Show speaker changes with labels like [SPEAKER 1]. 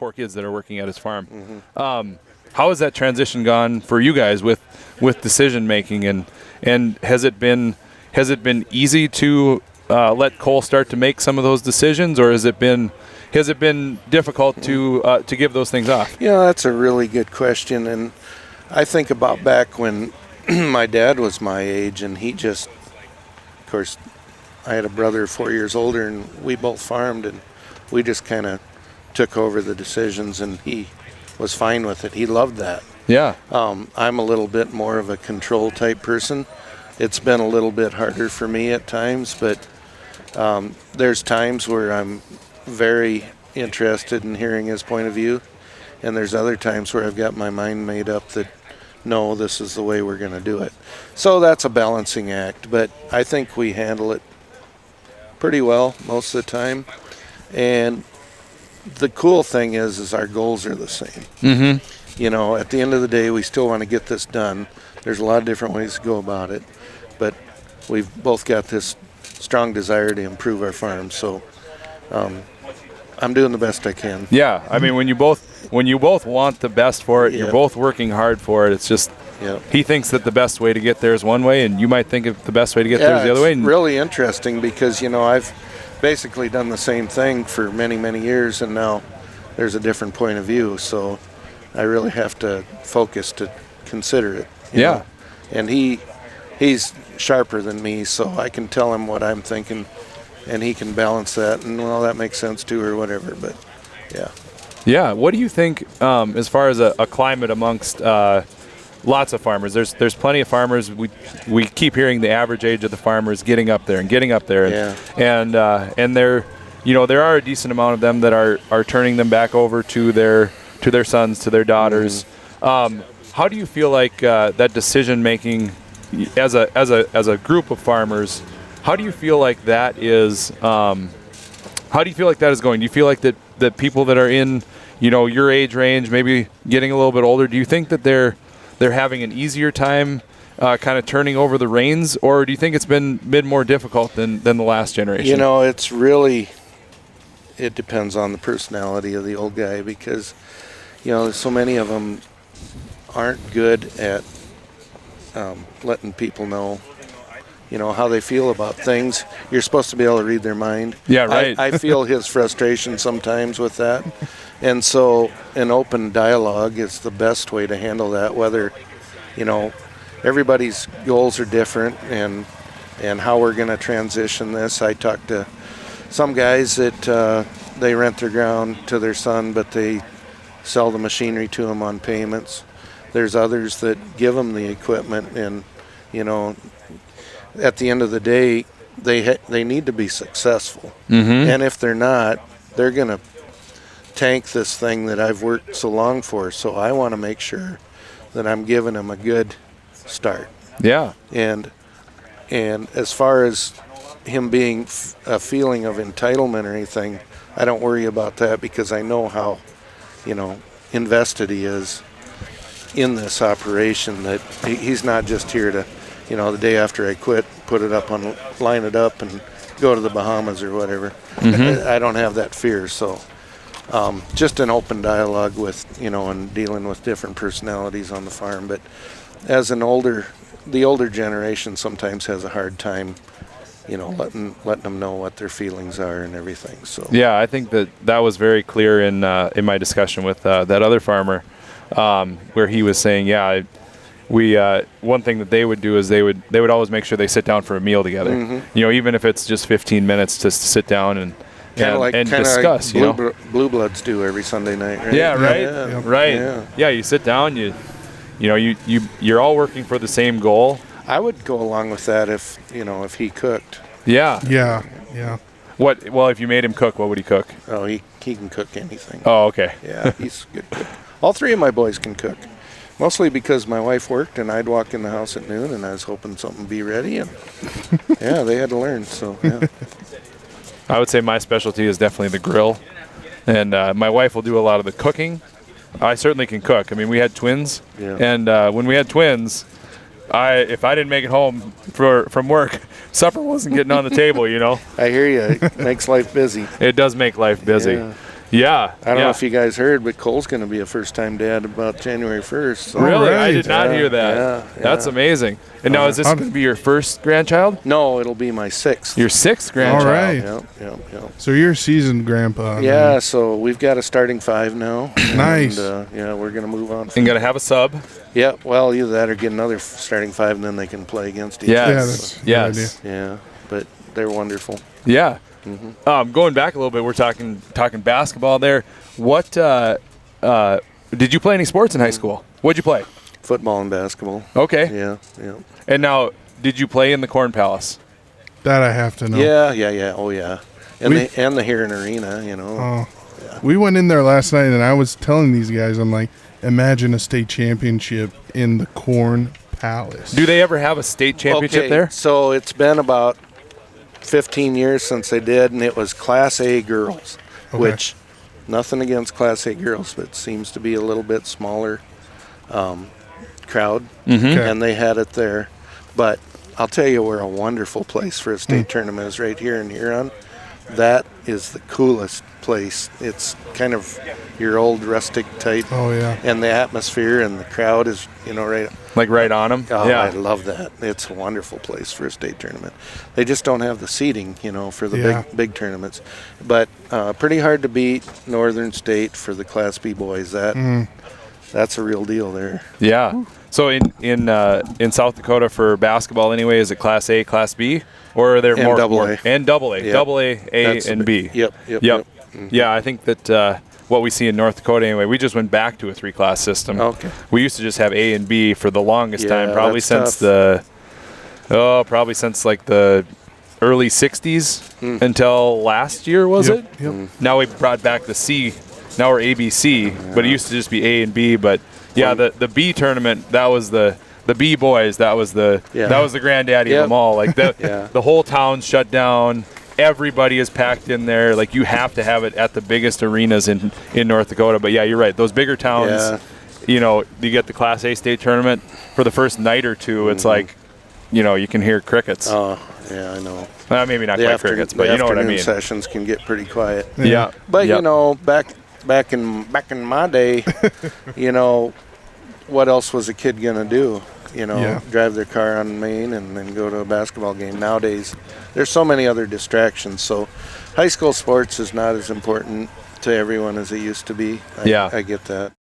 [SPEAKER 1] 4 kids that are working at his farm. How has that transition gone for you guys with decision making, and has it been easy to let Cole start to make some of those decisions, or has it been difficult to give those things off?
[SPEAKER 2] Yeah, that's a really good question, and I think about back when my dad was my age, and he just, of course, I had a brother 4 years older, and we both farmed, and we just kind of took over the decisions, and he was fine with it. He loved that.
[SPEAKER 1] Yeah.
[SPEAKER 2] I'm a little bit more of a control type person. It's been a little bit harder for me at times, but there's times where I'm very interested in hearing his point of view, and there's other times where I've got my mind made up that, no, this is the way we're going to do it. So that's a balancing act, but I think we handle it pretty well most of the time. And the cool thing is our goals are the same.
[SPEAKER 1] Mm-hmm.
[SPEAKER 2] You know, at the end of the day, we still want to get this done. There's a lot of different ways to go about it, but we've both got this strong desire to improve our farm. So I'm doing the best I can.
[SPEAKER 1] Yeah, I mean, when you both want the best for it, you're both working hard for it. It's just he thinks that the best way to get there is one way, and you might think of the best way to get there is the other way.
[SPEAKER 2] It's really interesting because, you know, I've basically done the same thing for many, many years, and now there's a different point of view. So I really have to focus to consider it. You know? And he's sharper than me, so I can tell him what I'm thinking, and he can balance that, and well, that makes sense too, or whatever. But yeah.
[SPEAKER 1] What do you think as far as a climate amongst lots of farmers? There's plenty of farmers. We keep hearing the average age of the farmers getting up there, and there are a decent amount of them that are turning them back over to their sons, to their daughters. How do you feel like that decision making as a group of farmers? How do you feel like that is? How do you feel like that is going? Do you feel like that people that are in your age range, maybe getting a little bit older, do you think that they're having an easier time kind of turning over the reins, or do you think it's been more difficult than the last generation?
[SPEAKER 2] You know, it's really, it depends on the personality of the old guy, because so many of them aren't good at letting people know how they feel about things. You're supposed to be able to read their mind.
[SPEAKER 1] Yeah, right.
[SPEAKER 2] I feel his frustration sometimes with that. And so an open dialogue is the best way to handle that, whether, everybody's goals are different and how we're going to transition this. I talked to some guys that they rent their ground to their son, but they sell the machinery to them on payments. There's others that give them the equipment, and, at the end of the day, they need to be successful.
[SPEAKER 1] Mm-hmm.
[SPEAKER 2] And if they're not, they're going to tank this thing that I've worked so long for. So I want to make sure that I'm giving them a good start.
[SPEAKER 1] Yeah.
[SPEAKER 2] And as far as him being a feeling of entitlement or anything, I don't worry about that, because I know how, invested he is in this operation, that he's not just here to, the day after I quit, line it up and go to the Bahamas or whatever.
[SPEAKER 1] Mm-hmm.
[SPEAKER 2] I don't have that fear. So just an open dialogue with, and dealing with different personalities on the farm. But as the older generation sometimes has a hard time, letting them know what their feelings are and everything. So
[SPEAKER 1] yeah, I think that was very clear in my discussion with that other farmer, where he was saying, we one thing that they would do is they would always make sure they sit down for a meal together. Mm-hmm. even if it's just 15 minutes to sit down and discuss.
[SPEAKER 2] Like Blue Bloods do every Sunday night, right?
[SPEAKER 1] Yeah, right.
[SPEAKER 2] Yeah.
[SPEAKER 1] Right. Yeah, you sit down. You're all working for the same goal.
[SPEAKER 2] I would go along with that if he cooked.
[SPEAKER 1] Yeah.
[SPEAKER 3] Yeah.
[SPEAKER 1] What? Well, if you made him cook, what would he cook?
[SPEAKER 2] Oh, he can cook anything.
[SPEAKER 1] Oh, okay.
[SPEAKER 2] Yeah, he's a good cook. All three of my boys can cook. Mostly because my wife worked, and I'd walk in the house at noon, and I was hoping something would be ready, and they had to learn. So yeah.
[SPEAKER 1] I would say my specialty is definitely the grill, and my wife will do a lot of the cooking. I certainly can cook. I mean, we had twins, and when we had twins, if I didn't make it home from work, supper wasn't getting on the table.
[SPEAKER 2] I hear you. It makes life busy.
[SPEAKER 1] It does make life busy. Yeah.
[SPEAKER 2] I don't know if you guys heard, but Cole's going to be a first-time dad about January 1st. So.
[SPEAKER 1] Really? I
[SPEAKER 3] right.
[SPEAKER 1] did not hear that.
[SPEAKER 2] Yeah,
[SPEAKER 1] That's amazing. And now, is this going to be your first grandchild?
[SPEAKER 2] No, it'll be my 6th.
[SPEAKER 1] Your 6th grandchild.
[SPEAKER 3] All right.
[SPEAKER 2] Yep.
[SPEAKER 3] So you're a seasoned grandpa.
[SPEAKER 2] Yeah, so we've got a starting 5 now.
[SPEAKER 3] Nice.
[SPEAKER 2] And, we're going to move on.
[SPEAKER 1] And going to have a sub.
[SPEAKER 2] Yeah, well, either that or get another starting 5, and then they can play against each
[SPEAKER 1] Yes.
[SPEAKER 2] other.
[SPEAKER 3] Yeah, that's a good
[SPEAKER 1] Yes.
[SPEAKER 3] idea.
[SPEAKER 2] Yeah, but they're wonderful.
[SPEAKER 1] Yeah. Going back a little bit, we're talking basketball there. What did you play any sports in high school? What'd you play?
[SPEAKER 2] Football and basketball.
[SPEAKER 1] Okay.
[SPEAKER 2] Yeah.
[SPEAKER 1] And now, did you play in the Corn Palace?
[SPEAKER 3] That I have to know.
[SPEAKER 2] Yeah. Oh, yeah. And
[SPEAKER 3] We-
[SPEAKER 2] the Heron Arena, you know.
[SPEAKER 3] We went in there last night, and I was telling these guys, I'm like, imagine a state championship in the Corn Palace.
[SPEAKER 1] Do they ever have a state championship there?
[SPEAKER 2] So it's been about 15 years since they did, and it was Class A girls, which nothing against Class A girls, but seems to be a little bit smaller crowd, and they had it there. But I'll tell you where a wonderful place for a state tournament is right here in Huron. That is the coolest place. It's kind of your old rustic type.
[SPEAKER 3] Oh, yeah.
[SPEAKER 2] And the atmosphere and the crowd is, right.
[SPEAKER 1] Like right on them?
[SPEAKER 2] Oh,
[SPEAKER 1] yeah.
[SPEAKER 2] I love that. It's a wonderful place for a state tournament. They just don't have the seating, for the
[SPEAKER 3] Yeah.
[SPEAKER 2] big tournaments. But pretty hard to beat Northern State for the Class B boys. That's a real deal there.
[SPEAKER 1] Yeah. So in South Dakota for basketball anyway, is it Class A, Class B? Or are there
[SPEAKER 2] And
[SPEAKER 1] more?
[SPEAKER 2] double A.
[SPEAKER 1] And double A.
[SPEAKER 2] Yep.
[SPEAKER 1] Double A,
[SPEAKER 2] That's
[SPEAKER 1] and B.
[SPEAKER 2] Yep. Mm-hmm.
[SPEAKER 1] Yeah, I think that what we see in North Dakota anyway, we just went back to a 3-class system.
[SPEAKER 2] Okay.
[SPEAKER 1] We used to just have A and B for the longest
[SPEAKER 2] Yeah,
[SPEAKER 1] time, probably
[SPEAKER 2] that's
[SPEAKER 1] since like the early 60s until last year, was
[SPEAKER 3] Yep,
[SPEAKER 1] it?
[SPEAKER 3] yep.
[SPEAKER 1] Now we brought back the C. Now we're ABC, but it used to just be A and B. But yeah, the B tournament, that was the B boys. That was the granddaddy of them all. Like the whole town's shut down. Everybody is packed in there. Like you have to have it at the biggest arenas in North Dakota. But yeah, you're right. Those bigger towns, you get the Class A state tournament for the first night or two. It's like, you can hear crickets.
[SPEAKER 2] Oh, yeah, I know.
[SPEAKER 1] Maybe not quite crickets, but
[SPEAKER 2] the
[SPEAKER 1] you know what I
[SPEAKER 2] afternoon
[SPEAKER 1] mean.
[SPEAKER 2] Sessions can get pretty quiet.
[SPEAKER 1] Yeah.
[SPEAKER 2] But
[SPEAKER 1] Yep.
[SPEAKER 2] back in my day, what else was a kid gonna do? Drive their car on Main and then go to a basketball game. Nowadays, there's so many other distractions. So, high school sports is not as important to everyone as it used to be. I get that.